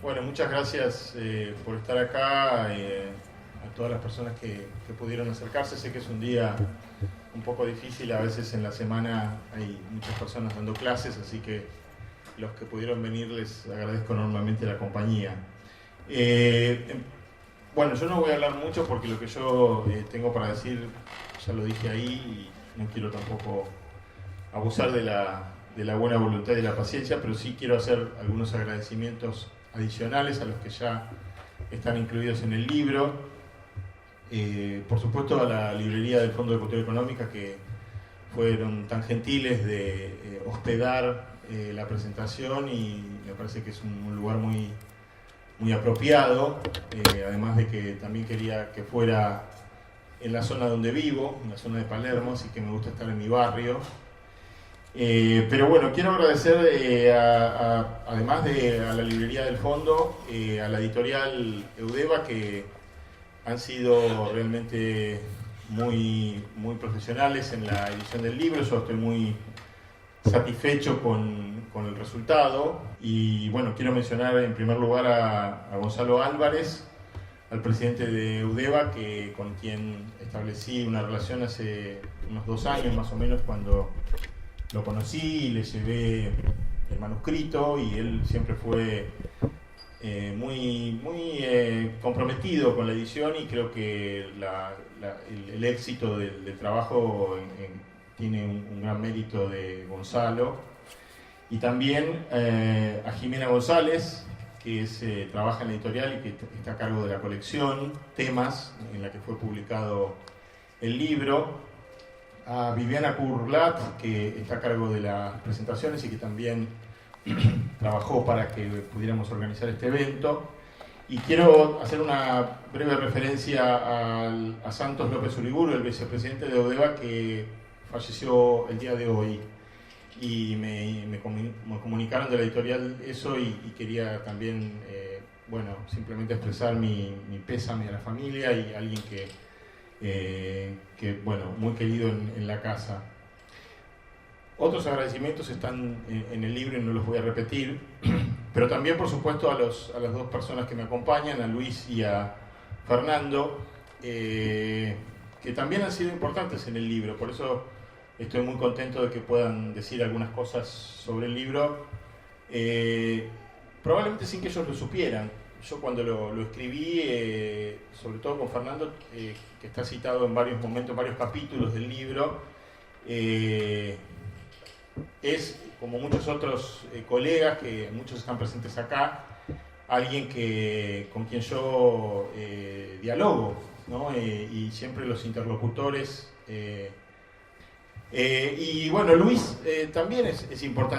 Bueno, muchas gracias por estar acá, a todas las personas que pudieron acercarse. Sé que es un día un poco difícil, a veces en la semana hay muchas personas dando clases, así que los que pudieron venir les agradezco enormemente la compañía. Bueno, yo no voy a hablar mucho porque lo que yo tengo para decir ya lo dije ahí y no quiero tampoco abusar de la buena voluntad y de la paciencia, pero sí quiero hacer algunos agradecimientos adicionales a los que ya están incluidos en el libro. Por supuesto a la librería del Fondo de Cultura Económica, que fueron tan gentiles de hospedar la presentación, y me parece que es un lugar muy apropiado, además de que también quería que fuera en la zona donde vivo, en la zona de Palermo, así que me gusta estar en mi barrio. Pero bueno, quiero agradecer además a la librería del fondo, a la editorial Eudeva, que han sido realmente muy profesionales en la edición del libro. Yo estoy muy satisfecho con el resultado, y bueno, quiero mencionar en primer lugar a Gonzalo Álvarez, al presidente de Eudeva, con quien establecí una relación hace unos 2 años más o menos, cuando lo conocí y le llevé el manuscrito, y él siempre fue muy comprometido con la edición, y creo que el éxito del trabajo tiene un gran mérito de Gonzalo. Y también a Jimena González, que trabaja en la editorial y que está a cargo de la colección Temas, en la que fue publicado el libro. A Viviana Curlat, que está a cargo de las presentaciones y que también trabajó para que pudiéramos organizar este evento. Y quiero hacer una breve referencia a Santos López Uriburu, el vicepresidente de Eudeva, que falleció el día de hoy. Y me comunicaron de la editorial eso, y quería también simplemente expresar mi pésame a la familia, y a alguien que muy querido en la casa. Otros agradecimientos están en el libro y no los voy a repetir, pero también, por supuesto, a las 2 personas que me acompañan, a Luis y a Fernando, que también han sido importantes en el libro. Por eso estoy muy contento de que puedan decir algunas cosas sobre el libro, probablemente sin que ellos lo supieran. Yo cuando lo escribí, sobre todo con Fernando, que está citado en varios momentos, en varios capítulos del libro, es, como muchos otros colegas, que muchos están presentes acá, alguien con quien yo dialogo, ¿no? Y siempre los interlocutores. Y bueno, Luis también es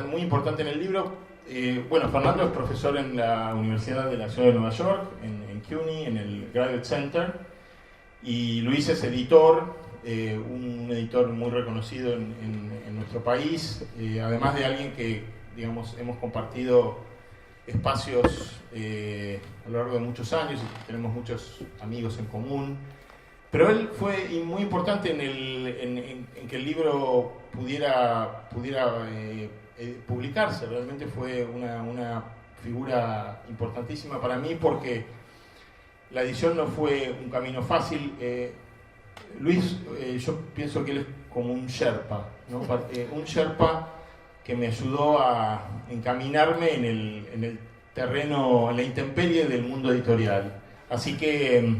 muy importante en el libro. Fernando es profesor en la Universidad de la Ciudad de Nueva York, en CUNY, en el Graduate Center, y Luis es editor, un editor muy reconocido en nuestro país, además de alguien que, digamos, hemos compartido espacios a lo largo de muchos años y tenemos muchos amigos en común. Pero él fue muy importante en que el libro pudiera publicarse. Realmente fue una figura importantísima para mí, porque la edición no fue un camino fácil. Luis, yo pienso que él es como un Sherpa, ¿no? Un Sherpa que me ayudó a encaminarme en el terreno, en la intemperie del mundo editorial. Así que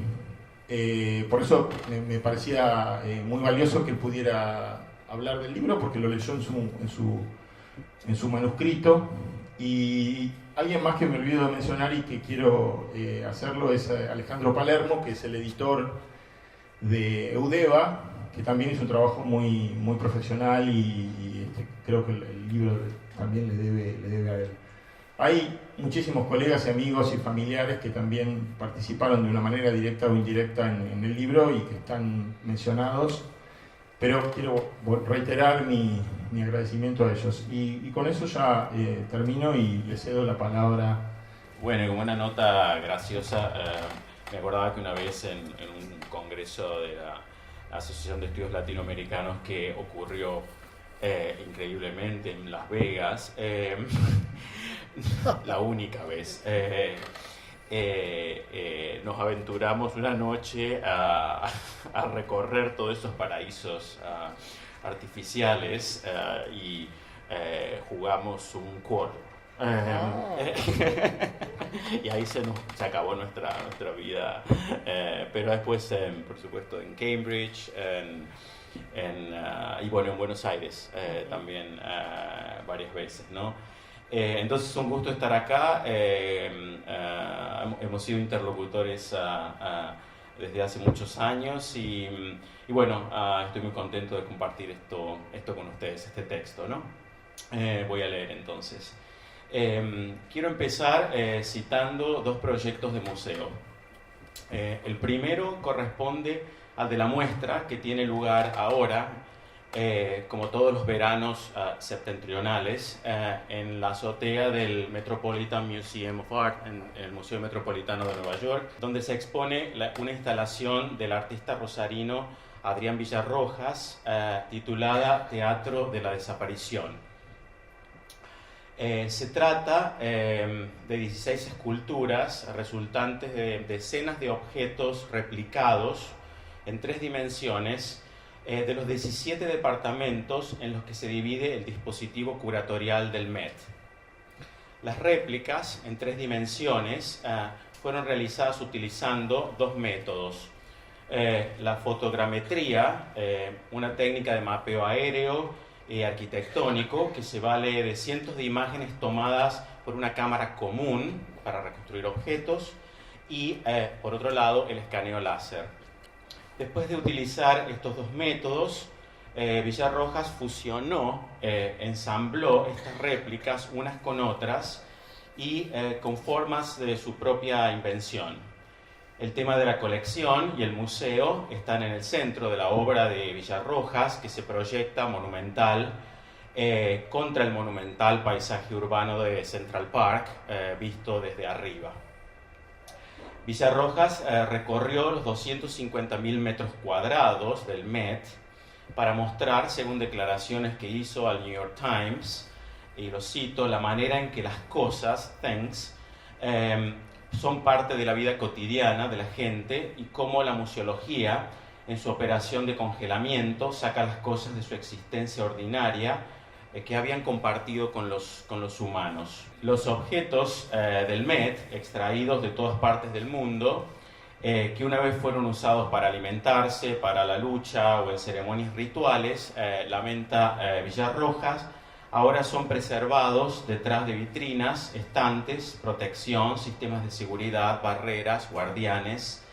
por eso me parecía muy valioso que él pudiera hablar del libro, porque lo leyó en su manuscrito. Y alguien más que me olvido de mencionar y que quiero hacerlo es Alejandro Palermo, que es el editor de Eudeva, que también hizo un trabajo muy profesional, y creo que el libro también le debe a él. Hay muchísimos colegas y amigos y familiares que también participaron de una manera directa o indirecta en el libro y que están mencionados, pero quiero reiterar mi agradecimiento a ellos. Y con eso ya termino y le cedo la palabra. Bueno, y como una nota graciosa, me acordaba que una vez en un congreso de la Asociación de Estudios Latinoamericanos, que ocurrió increíblemente en Las Vegas, la única vez. Nos aventuramos una noche a recorrer todos esos paraísos artificiales y jugamos un quad. Y ahí se acabó nuestra vida, pero después, por supuesto, en Cambridge y bueno, en Buenos Aires también varias veces, ¿no? Entonces es un gusto estar acá. Hemos sido interlocutores desde hace muchos años y bueno, estoy muy contento de compartir esto con ustedes, este texto, ¿no? Voy a leer entonces. Quiero empezar citando dos proyectos de museo. El primero corresponde al de la muestra que tiene lugar ahora, como todos los veranos septentrionales, en la azotea del Metropolitan Museum of Art, en el Museo Metropolitano de Nueva York, donde se expone una instalación del artista rosarino Adrián Villarrojas, titulada Teatro de la Desaparición. Se trata de 16 esculturas resultantes de decenas de objetos replicados en 3 dimensiones de los 17 departamentos en los que se divide el dispositivo curatorial del Met. Las réplicas en 3 dimensiones fueron realizadas utilizando 2 métodos. La fotogrametría, una técnica de mapeo aéreo arquitectónico que se vale de cientos de imágenes tomadas por una cámara común para reconstruir objetos, y por otro lado el escaneo láser. Después de utilizar estos 2 métodos, Villarrojas fusionó, ensambló estas réplicas unas con otras y con formas de su propia invención. El tema de la colección y el museo están en el centro de la obra de Villarrojas, que se proyecta monumental contra el monumental paisaje urbano de Central Park, visto desde arriba. Villarrojas recorrió los 250.000 metros cuadrados del Met para mostrar, según declaraciones que hizo al New York Times, y lo cito, la manera en que las cosas, things, son parte de la vida cotidiana de la gente y cómo la museología, en su operación de congelamiento, saca las cosas de su existencia ordinaria que habían compartido con los humanos. Los objetos del Met, extraídos de todas partes del mundo, que una vez fueron usados para alimentarse, para la lucha o en ceremonias rituales, lamenta Villarrojas, ahora son preservados detrás de vitrinas, estantes, protección, sistemas de seguridad, barreras, guardianes,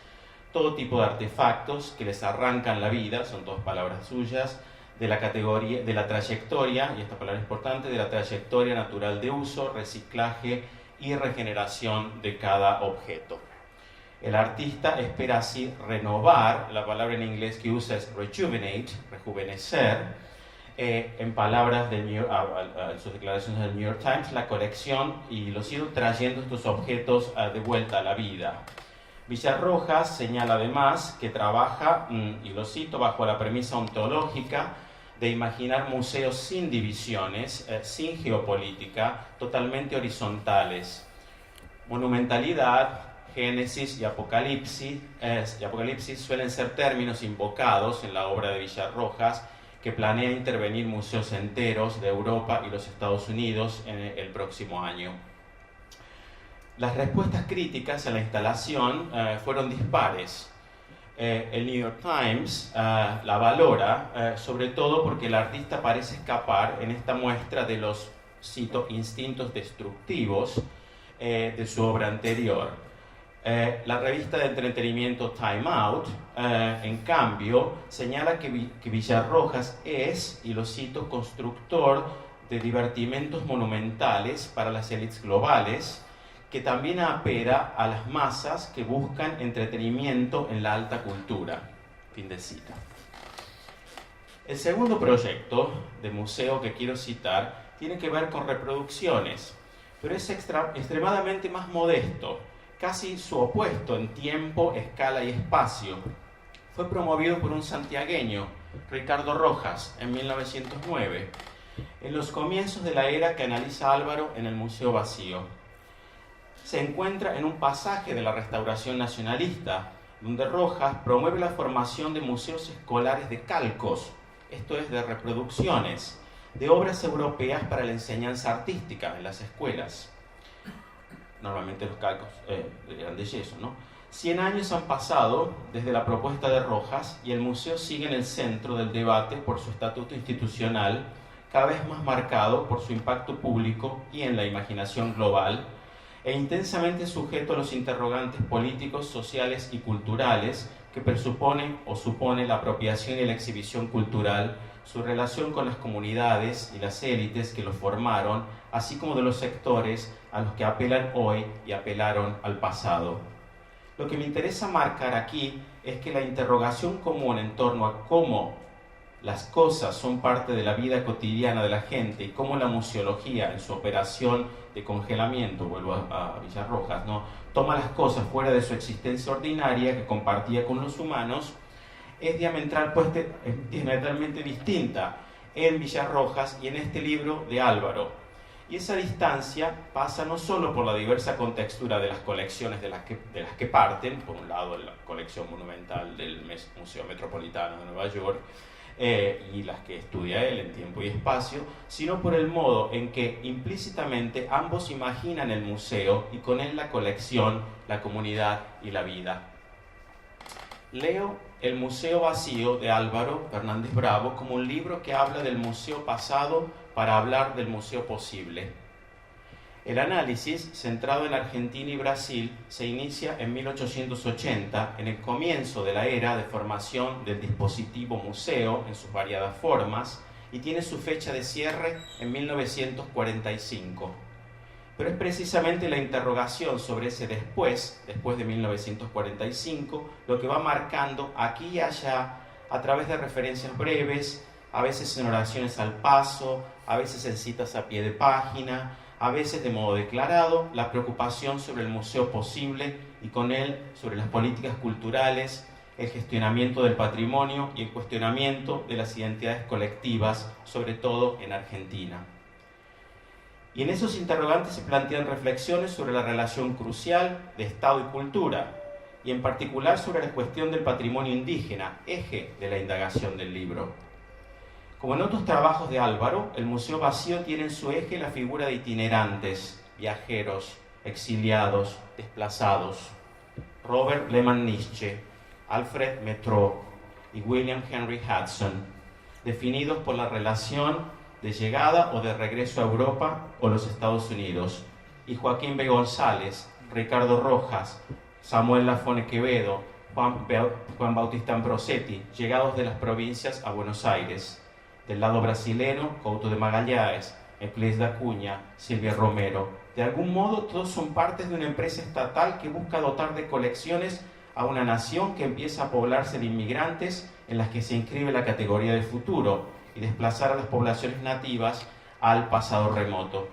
todo tipo de artefactos que les arrancan la vida, son 2 palabras suyas, de la categoría, de la trayectoria, y esta palabra es importante, de la trayectoria natural de uso, reciclaje y regeneración de cada objeto. El artista espera así renovar, la palabra en inglés que usa es rejuvenate, rejuvenecer, en palabras de sus declaraciones del New York Times, la colección, y los ir trayendo estos objetos de vuelta a la vida. Villarrojas señala además que trabaja, y lo cito, bajo la premisa ontológica de imaginar museos sin divisiones, sin geopolítica, totalmente horizontales. Monumentalidad, génesis y apocalipsis suelen ser términos invocados en la obra de Villarrojas, que planea intervenir museos enteros de Europa y los Estados Unidos en el próximo año. Las respuestas críticas a la instalación fueron dispares. El New York Times la valora, sobre todo porque el artista parece escapar en esta muestra de los, cito, instintos destructivos de su obra anterior. La revista de entretenimiento Time Out, en cambio, señala que Villarrojas es, y lo cito, constructor de divertimentos monumentales para las élites globales, que también apela a las masas que buscan entretenimiento en la alta cultura. Fin de cita. El segundo proyecto de museo que quiero citar tiene que ver con reproducciones, pero es extremadamente más modesto, casi su opuesto en tiempo, escala y espacio. Fue promovido por un santiagueño, Ricardo Rojas, en 1909. En los comienzos de la era que analiza Álvaro en el Museo Vacío, se encuentra en un pasaje de la Restauración Nacionalista, donde Rojas promueve la formación de museos escolares de calcos, esto es, de reproducciones, de obras europeas para la enseñanza artística en las escuelas. Normalmente los calcos eran de yeso, ¿no? 100 años han pasado desde la propuesta de Rojas y el museo sigue en el centro del debate por su estatuto institucional, cada vez más marcado por su impacto público y en la imaginación global, e intensamente sujeto a los interrogantes políticos, sociales y culturales que presuponen o supone la apropiación y la exhibición cultural, su relación con las comunidades y las élites que lo formaron, así como de los sectores a los que apelan hoy y apelaron al pasado. Lo que me interesa marcar aquí es que la interrogación común en torno a cómo las cosas son parte de la vida cotidiana de la gente y cómo la museología en su operación de congelamiento, vuelvo a Villarrojas, ¿no?, toma las cosas fuera de su existencia ordinaria que compartía con los humanos, es diametralmente distinta en Villarrojas y en este libro de Álvaro. Y esa distancia pasa no solo por la diversa contextura de las colecciones de las que parten, por un lado la colección monumental del Museo Metropolitano de Nueva York, y las que estudia él en Tiempo y Espacio, sino por el modo en que implícitamente ambos imaginan el museo y con él la colección, la comunidad y la vida. Leo El Museo Vacío de Álvaro Fernández Bravo como un libro que habla del museo pasado para hablar del museo posible. El análisis, centrado en Argentina y Brasil, se inicia en 1880, en el comienzo de la era de formación del dispositivo museo en sus variadas formas, y tiene su fecha de cierre en 1945. Pero es precisamente la interrogación sobre ese después de 1945, lo que va marcando aquí y allá, a través de referencias breves, a veces en oraciones al paso, a veces en citas a pie de página, a veces de modo declarado, la preocupación sobre el museo posible y con él sobre las políticas culturales, el gestionamiento del patrimonio y el cuestionamiento de las identidades colectivas, sobre todo en Argentina. Y en esos interrogantes se plantean reflexiones sobre la relación crucial de Estado y cultura, y en particular sobre la cuestión del patrimonio indígena, eje de la indagación del libro. Como en otros trabajos de Álvaro, el Museo Vacío tiene en su eje la figura de itinerantes, viajeros, exiliados, desplazados. Robert Lehmann Nietzsche, Alfred Metro y William Henry Hudson, definidos por la relación de llegada o de regreso a Europa o los Estados Unidos, y Joaquín B. González, Ricardo Rojas, Samuel Lafone Quevedo, Juan Bautista Ambrosetti, llegados de las provincias a Buenos Aires. Del lado brasilero, Couto de Magalhães, Euclides da Cunha, Silvia Romero. De algún modo, todos son partes de una empresa estatal que busca dotar de colecciones a una nación que empieza a poblarse de inmigrantes en las que se inscribe la categoría de futuro y desplazar a las poblaciones nativas al pasado remoto.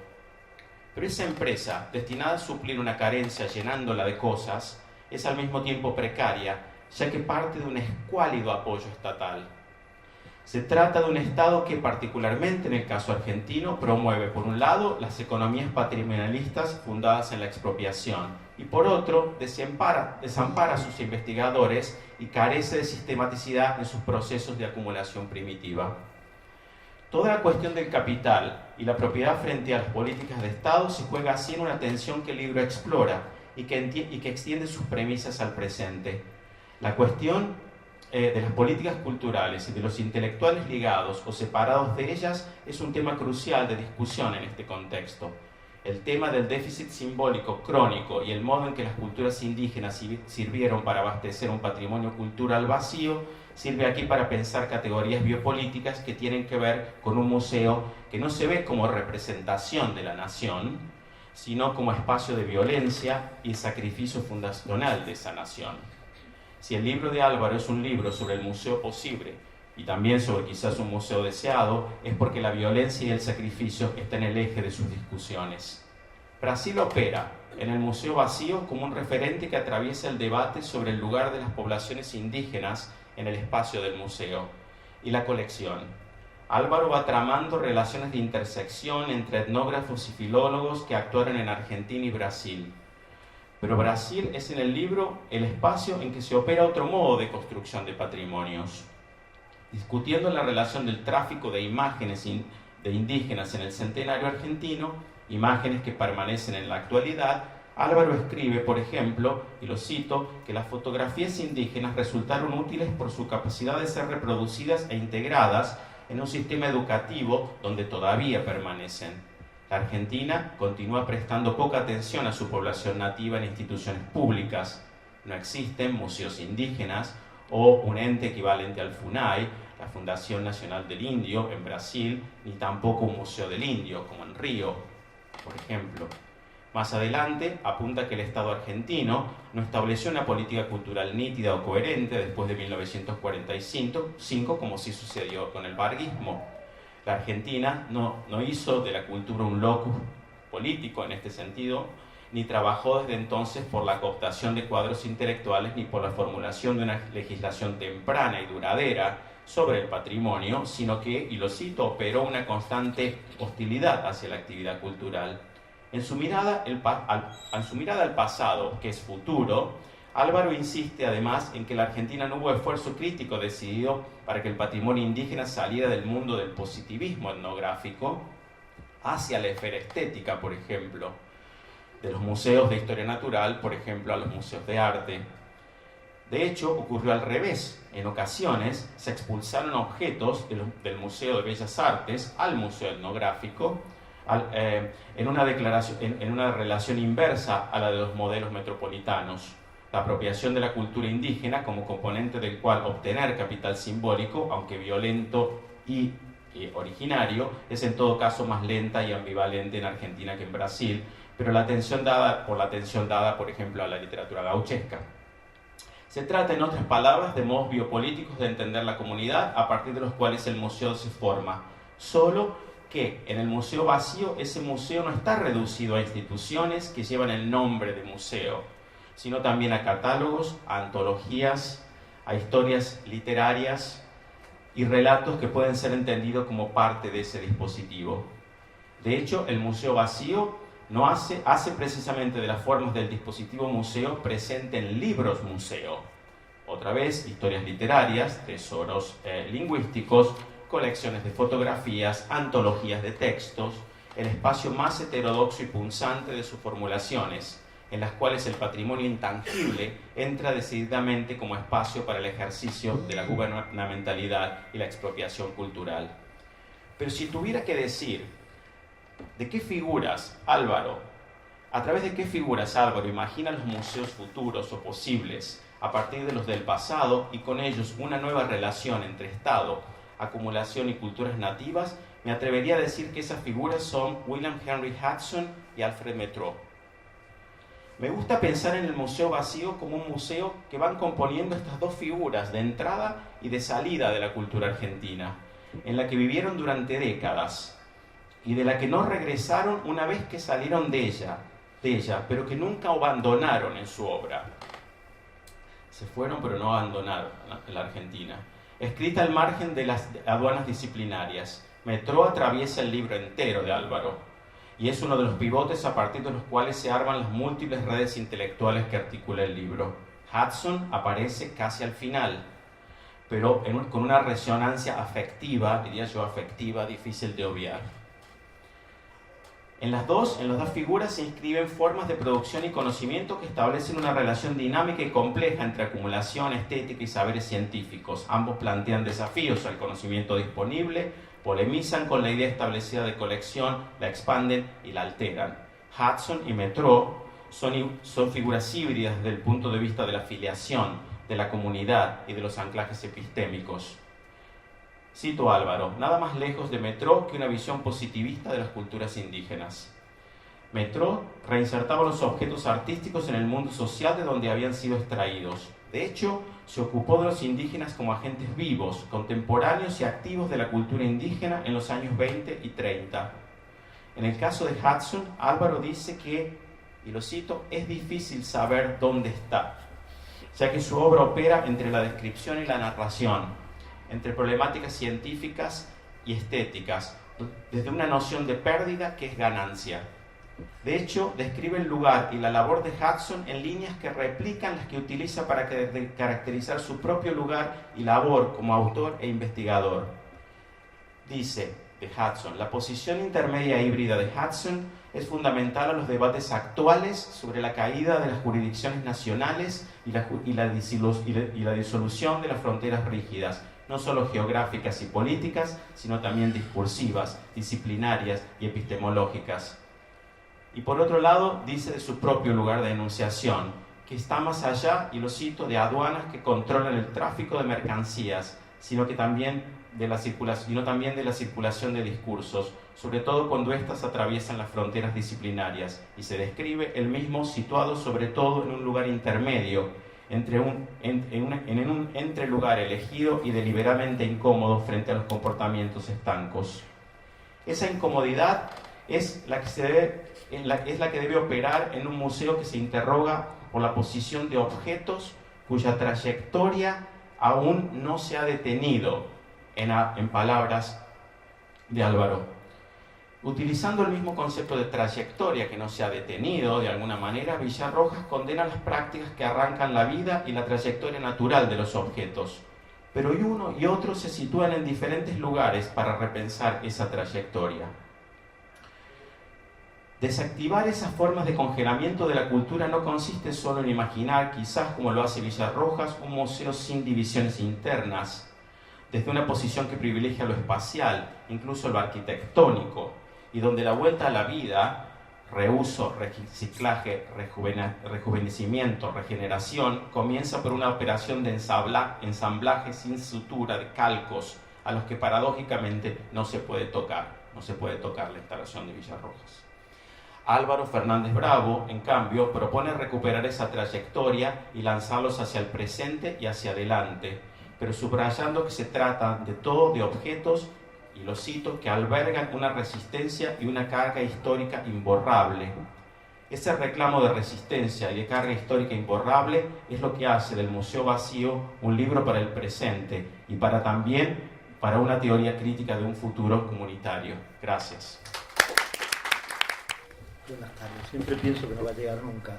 Pero esa empresa, destinada a suplir una carencia llenándola de cosas, es al mismo tiempo precaria, ya que parte de un escuálido apoyo estatal. Se trata de un Estado que, particularmente en el caso argentino, promueve, por un lado, las economías patrimonialistas fundadas en la expropiación y, por otro, desampara a sus investigadores y carece de sistematicidad en sus procesos de acumulación primitiva. Toda la cuestión del capital y la propiedad frente a las políticas de Estado se juega así en una tensión que el libro explora y que extiende sus premisas al presente. La cuestión de las políticas culturales y de los intelectuales ligados o separados de ellas es un tema crucial de discusión en este contexto. El tema del déficit simbólico crónico y el modo en que las culturas indígenas sirvieron para abastecer un patrimonio cultural vacío sirve aquí para pensar categorías biopolíticas que tienen que ver con un museo que no se ve como representación de la nación, sino como espacio de violencia y sacrificio fundacional de esa nación. Si el libro de Álvaro es un libro sobre el museo posible y también sobre quizás un museo deseado, es porque la violencia y el sacrificio están en el eje de sus discusiones. Brasil opera en el Museo Vacío como un referente que atraviesa el debate sobre el lugar de las poblaciones indígenas en el espacio del museo y la colección. Álvaro va tramando relaciones de intersección entre etnógrafos y filólogos que actuaron en Argentina y Brasil. Pero Brasil es en el libro el espacio en que se opera otro modo de construcción de patrimonios. Discutiendo la relación del tráfico de imágenes de indígenas en el centenario argentino, imágenes que permanecen en la actualidad, Álvaro escribe, por ejemplo, y lo cito, que las fotografías indígenas resultaron útiles por su capacidad de ser reproducidas e integradas en un sistema educativo donde todavía permanecen. La Argentina continúa prestando poca atención a su población nativa en instituciones públicas. No existen museos indígenas o un ente equivalente al FUNAI, la Fundación Nacional del Indio, en Brasil, ni tampoco un museo del indio, como en Río, por ejemplo. Más adelante, apunta que el Estado argentino no estableció una política cultural nítida o coherente después de 1945, como sí sucedió con el varguismo. La Argentina no hizo de la cultura un locus político en este sentido, ni trabajó desde entonces por la cooptación de cuadros intelectuales ni por la formulación de una legislación temprana y duradera sobre el patrimonio, sino que, y lo cito, operó una constante hostilidad hacia la actividad cultural. En su mirada al pasado, que es futuro, Álvaro insiste además en que en la Argentina no hubo esfuerzo crítico decidido para que el patrimonio indígena saliera del mundo del positivismo etnográfico hacia la esfera estética, por ejemplo, de los museos de historia natural, por ejemplo, a los museos de arte. De hecho, ocurrió al revés. En ocasiones se expulsaron objetos del Museo de Bellas Artes al Museo Etnográfico, en una relación inversa a la de los modelos metropolitanos. La apropiación de la cultura indígena como componente del cual obtener capital simbólico, aunque violento y originario, es en todo caso más lenta y ambivalente en Argentina que en Brasil, pero la atención dada, por ejemplo, a la literatura gauchesca. Se trata, en otras palabras, de modos biopolíticos de entender la comunidad a partir de los cuales el museo se forma, solo que en el museo vacío ese museo no está reducido a instituciones que llevan el nombre de museo, sino también a catálogos, a antologías, a historias literarias y relatos que pueden ser entendidos como parte de ese dispositivo. De hecho, el museo vacío hace precisamente de las formas del dispositivo museo presente en libros museo. Otra vez, historias literarias, tesoros lingüísticos, colecciones de fotografías, antologías de textos, el espacio más heterodoxo y punzante de sus formulaciones, en las cuales el patrimonio intangible entra decididamente como espacio para el ejercicio de la gubernamentalidad y la expropiación cultural. Pero si tuviera que decir ¿de qué figuras Álvaro, a través de qué figuras Álvaro imagina los museos futuros o posibles a partir de los del pasado y con ellos una nueva relación entre Estado, acumulación y culturas nativas? Me atrevería a decir que esas figuras son William Henry Hudson y Alfred Métraux. Me gusta pensar en el museo vacío como un museo que van componiendo estas dos figuras de entrada y de salida de la cultura argentina, en la que vivieron durante décadas y de la que no regresaron una vez que salieron de ella, pero que nunca abandonaron en su obra. Se fueron pero no abandonaron la Argentina. Escrita al margen de las aduanas disciplinarias, Métraux atraviesa el libro entero de Álvaro y es uno de los pivotes a partir de los cuales se arman las múltiples redes intelectuales que articula el libro. Hudson aparece casi al final, pero con una resonancia afectiva, diría yo afectiva, difícil de obviar. En las dos figuras se inscriben formas de producción y conocimiento que establecen una relación dinámica y compleja entre acumulación, estética y saberes científicos. Ambos plantean desafíos al conocimiento disponible, polemizan con la idea establecida de colección, la expanden y la alteran. Hudson y Métraux son figuras híbridas desde el punto de vista de la filiación, de la comunidad y de los anclajes epistémicos. Cito a Álvaro: nada más lejos de Métraux que una visión positivista de las culturas indígenas. Métraux reinsertaba los objetos artísticos en el mundo social de donde habían sido extraídos. De hecho, se ocupó de los indígenas como agentes vivos, contemporáneos y activos de la cultura indígena en los años 20 y 30. En el caso de Hudson, Álvaro dice que, y lo cito, es difícil saber dónde está, ya que su obra opera entre la descripción y la narración, entre problemáticas científicas y estéticas, desde una noción de pérdida que es ganancia. De hecho, describe el lugar y la labor de Hudson en líneas que replican las que utiliza para caracterizar su propio lugar y labor como autor e investigador. Dice de Hudson: la posición intermedia híbrida de Hudson es fundamental a los debates actuales sobre la caída de las jurisdicciones nacionales y la disolución de las fronteras rígidas, no solo geográficas y políticas, sino también discursivas, disciplinarias y epistemológicas. Y por otro lado, dice de su propio lugar de enunciación, que está más allá, y lo cito, de aduanas que controlan el tráfico de mercancías, sino también de la circulación de discursos, sobre todo cuando éstas atraviesan las fronteras disciplinarias, y se describe el mismo situado sobre todo en un lugar intermedio, en un entrelugar elegido y deliberadamente incómodo frente a los comportamientos estancos. Esa incomodidad es la que debe operar en un museo que se interroga por la posición de objetos cuya trayectoria aún no se ha detenido, en palabras de Álvaro. Utilizando el mismo concepto de trayectoria que no se ha detenido, de alguna manera, Villarrojas condena las prácticas que arrancan la vida y la trayectoria natural de los objetos. Pero uno y otro se sitúan en diferentes lugares para repensar esa trayectoria. Desactivar esas formas de congelamiento de la cultura no consiste solo en imaginar, quizás como lo hace Villarrojas, un museo sin divisiones internas, desde una posición que privilegia lo espacial, incluso lo arquitectónico, y donde la vuelta a la vida, reuso, reciclaje, rejuvenecimiento, regeneración, comienza por una operación de ensamblaje sin sutura de calcos, a los que paradójicamente no se puede tocar la instalación de Villarrojas. Álvaro Fernández Bravo, en cambio, propone recuperar esa trayectoria y lanzarlos hacia el presente y hacia adelante, pero subrayando que se trata de todo de objetos, y lo cito, que albergan una resistencia y una carga histórica imborrable. Ese reclamo de resistencia y de carga histórica imborrable es lo que hace del Museo Vacío un libro para el presente y también para una teoría crítica de un futuro comunitario. Gracias. Buenas tardes. Siempre pienso que no va a llegar nunca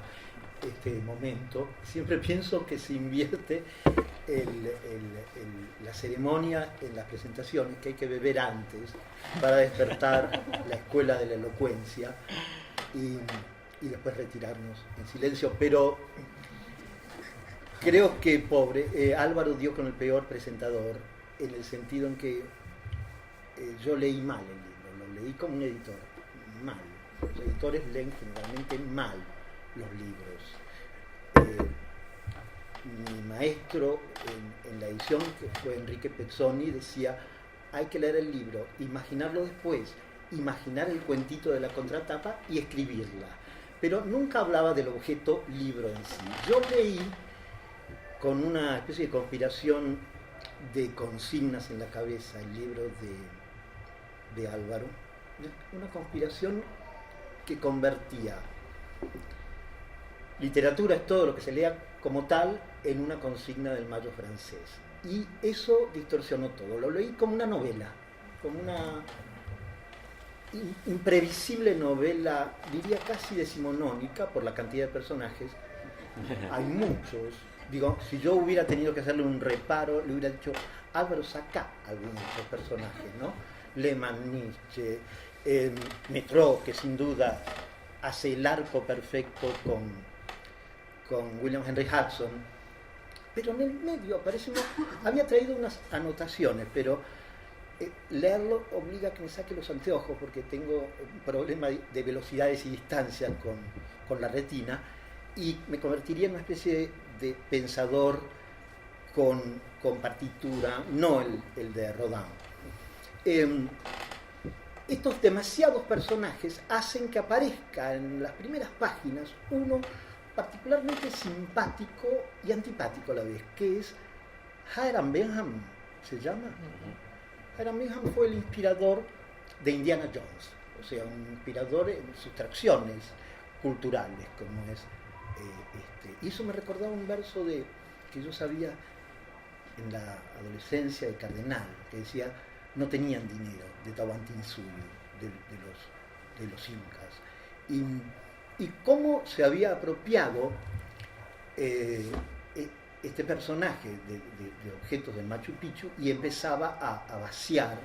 este momento. Siempre pienso que se invierte la ceremonia en las presentaciones, que hay que beber antes para despertar la escuela de la elocuencia y después retirarnos en silencio. Pero creo que, Álvaro dio con el peor presentador, en el sentido en que yo leí mal el libro, lo leí como un editor, mal. Los editores leen generalmente mal los libros. Mi maestro en la edición, que fue Enrique Pezzoni, decía: hay que leer el libro, imaginarlo después, imaginar el cuentito de la contratapa y escribirla. Pero nunca hablaba del objeto libro en sí. Yo leí con una especie de conspiración de consignas en la cabeza el libro de Álvaro, una conspiración que convertía literatura es todo lo que se lea como tal en una consigna del Mayo francés, y eso distorsionó todo. Lo leí como una novela, como una imprevisible novela, diría casi decimonónica por la cantidad de personajes. Hay muchos. Digo, si yo hubiera tenido que hacerle un reparo, le hubiera dicho: Álvaro, saca algunos de los personajes, ¿no? Lehmann, Nietzsche, Métraux, que sin duda hace el arco perfecto con William Henry Hudson, pero en el medio había traído unas anotaciones, pero leerlo obliga a que me saque los anteojos porque tengo un problema de velocidades y distancias con la retina, y me convertiría en una especie de pensador con partitura, no el de Rodin. Estos demasiados personajes hacen que aparezca en las primeras páginas uno particularmente simpático y antipático a la vez, que es Hiram Bingham, ¿se llama? Hiram Bingham fue el inspirador de Indiana Jones, o sea, un inspirador en sustracciones culturales, como es y eso me recordaba un verso que yo sabía en la adolescencia de Cardenal, que decía: no tenían dinero, de Tahuantinsuyo, de los incas. Y cómo se había apropiado este personaje de objetos del Machu Picchu y empezaba a vaciar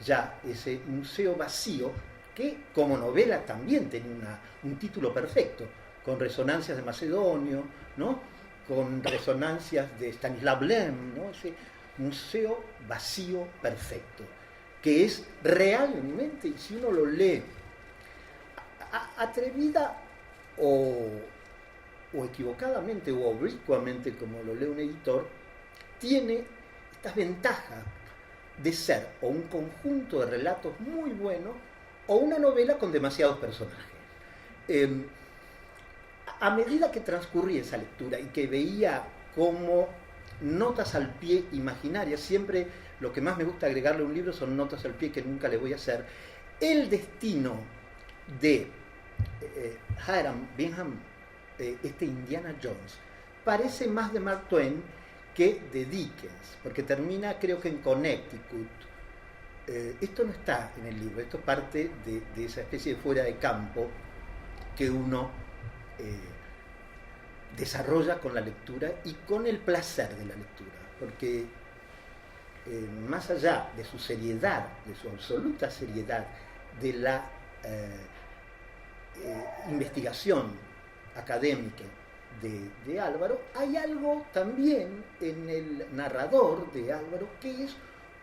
ya ese museo vacío que como novela también tenía un título perfecto, con resonancias de Macedonio, ¿no? Con resonancias de Stanislav Lem, ¿no? Ese museo vacío perfecto, que es realmente, si uno lo lee atrevida o equivocadamente o oblicuamente, como lo lee un editor, tiene estas ventajas de ser o un conjunto de relatos muy buenos o una novela con demasiados personajes. A medida que transcurría esa lectura y que veía como notas al pie imaginarias, siempre lo que más me gusta agregarle a un libro son notas al pie que nunca le voy a hacer, el destino de Hiram Bingham, este Indiana Jones, parece más de Mark Twain que de Dickens, porque termina creo que en Connecticut. Esto no está en el libro, esto parte de esa especie de fuera de campo que uno desarrolla con la lectura y con el placer de la lectura, porque más allá de su seriedad, de su absoluta seriedad, de la investigación académica de Álvaro, hay algo también en el narrador de Álvaro que es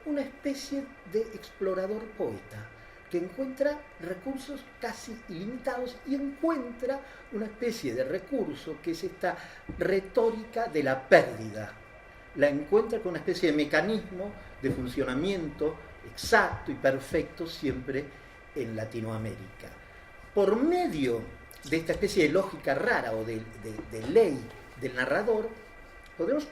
una especie de explorador poeta, que encuentra recursos casi ilimitados y encuentra una especie de recurso que es esta retórica de la pérdida. La encuentra con una especie de mecanismo de funcionamiento exacto y perfecto siempre en Latinoamérica. Por medio de esta especie de lógica rara o de ley del narrador, podemos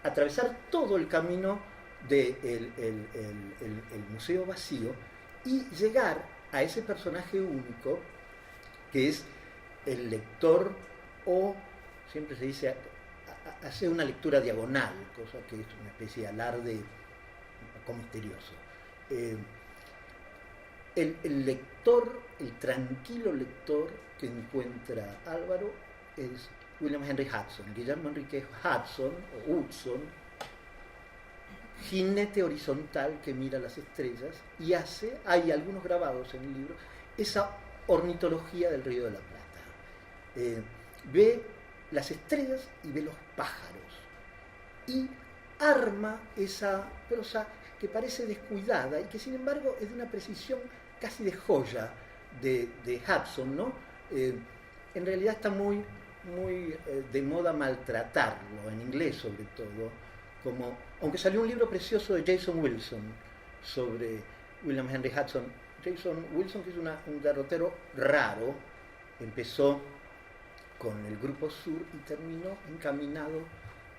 atravesar todo el camino del el museo vacío y llegar a ese personaje único que es el lector, o siempre se dice hacer una lectura diagonal, cosa que es una especie de alarde un poco misterioso. El lector, el tranquilo lector que encuentra Álvaro es William Henry Hudson, Guillermo Enrique Hudson, o Hudson, jinete horizontal que mira las estrellas y hay algunos grabados en el libro, esa ornitología del Río de la Plata. Ve las estrellas y ve los pájaros y arma esa prosa que parece descuidada y que sin embargo es de una precisión casi de joya de Hudson, ¿no? En realidad está muy de moda maltratarlo, en inglés sobre todo, aunque salió un libro precioso de Jason Wilson sobre William Henry Hudson. Jason Wilson, que es un derrotero raro, empezó con el Grupo Sur y terminó encaminado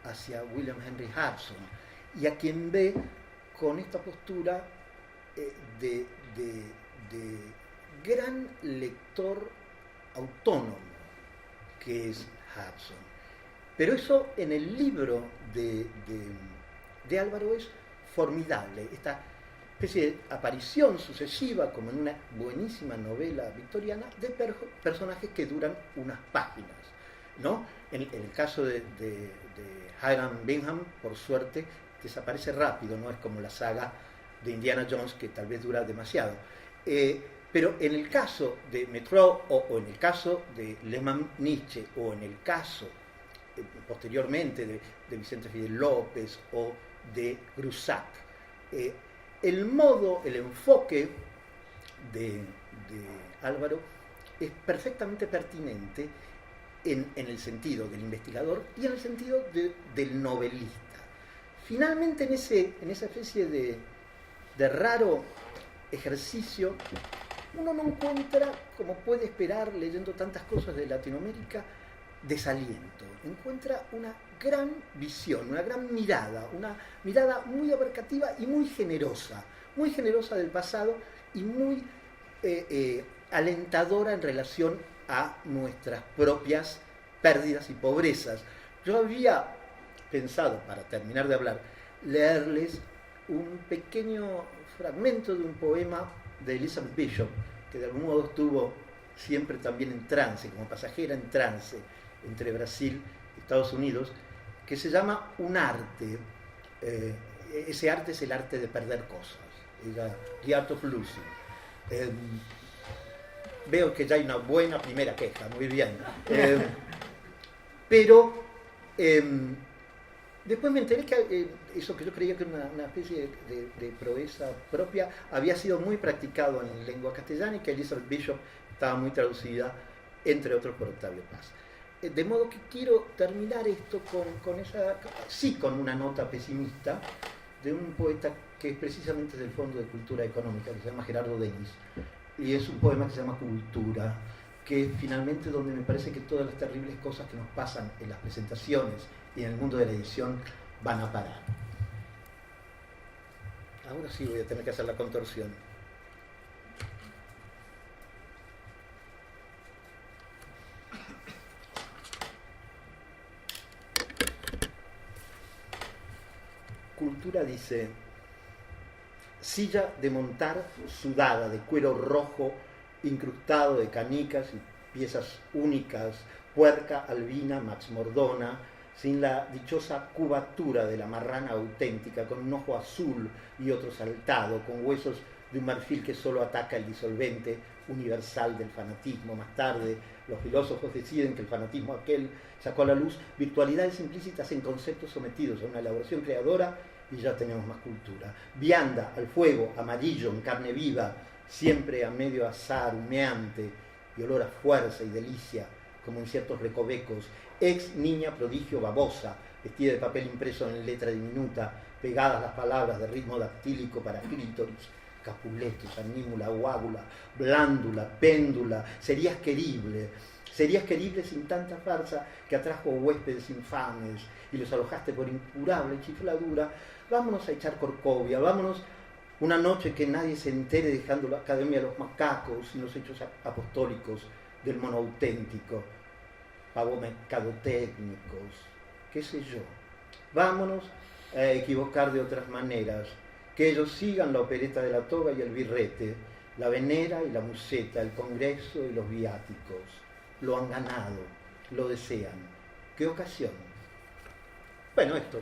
hacia William Henry Hudson, y a quien ve con esta postura de gran lector autónomo que es Hudson. Pero eso en el libro de Álvaro es formidable, esta especie de aparición sucesiva, como en una buenísima novela victoriana, de personajes que duran unas páginas, ¿no? En el caso de Hiram Bingham, por suerte, desaparece rápido, no es como la saga de Indiana Jones, que tal vez dura demasiado. Pero en el caso de Metro, o en el caso de Lehmann Nietzsche, o en el caso posteriormente de Vicente Fidel López o de Grusac, el modo, el enfoque de Álvaro es perfectamente pertinente en el sentido del investigador y en el sentido del novelista. Finalmente, en esa especie de raro ejercicio, uno no encuentra, como puede esperar leyendo tantas cosas de Latinoamérica, desaliento. Encuentra una gran visión, una gran mirada, una mirada muy abarcativa y muy generosa del pasado y muy alentadora en relación a nuestras propias pérdidas y pobrezas. Yo había pensado, para terminar de hablar, leerles un pequeño fragmento de un poema de Elizabeth Bishop, que de algún modo estuvo siempre también en trance, como pasajera en trance, entre Brasil y Estados Unidos, que se llama Un arte. Ese arte es el arte de perder cosas, The Art of Losing. Veo que ya hay una buena primera queja, muy bien. Pero después me enteré que eso que yo creía que era una especie de proeza propia había sido muy practicado en lengua castellana y que Elizabeth Bishop estaba muy traducida, entre otros, por Octavio Paz. De modo que quiero terminar esto con una nota pesimista de un poeta que es precisamente del Fondo de Cultura Económica, que se llama Gerardo Denis, y es un poema que se llama Cultura, que es finalmente donde me parece que todas las terribles cosas que nos pasan en las presentaciones y en el mundo de la edición van a parar. Ahora sí voy a tener que hacer la contorsión. Cultura dice: silla de montar sudada, de cuero rojo, incrustado de canicas y piezas únicas, puerca, albina, Max Mordona, sin la dichosa cubatura de la marrana auténtica, con un ojo azul y otro saltado, con huesos de un marfil que solo ataca el disolvente universal del fanatismo. Más tarde, los filósofos deciden que el fanatismo aquel sacó a la luz virtualidades implícitas en conceptos sometidos a una elaboración creadora, y ya tenemos más cultura. Vianda al fuego, amarillo, en carne viva, siempre a medio azar, humeante, y olor a fuerza y delicia, como en ciertos recovecos. Ex niña prodigio babosa, vestida de papel impreso en letra diminuta, pegadas las palabras de ritmo dactílico para clítoris, capuletos, anímula, guágula, blándula, péndula. Serías querible sin tanta farsa que atrajo huéspedes infames y los alojaste por incurable chifladura. Vámonos a echar Corcovia, vámonos una noche que nadie se entere, dejando la Academia a los macacos y los hechos apostólicos del mono auténtico, pavomercadotécnicos, qué sé yo. Vámonos a equivocar de otras maneras, que ellos sigan la opereta de la toga y el birrete, la venera y la museta, el congreso y los viáticos. Lo han ganado, lo desean. ¿Qué ocasión? Bueno, esto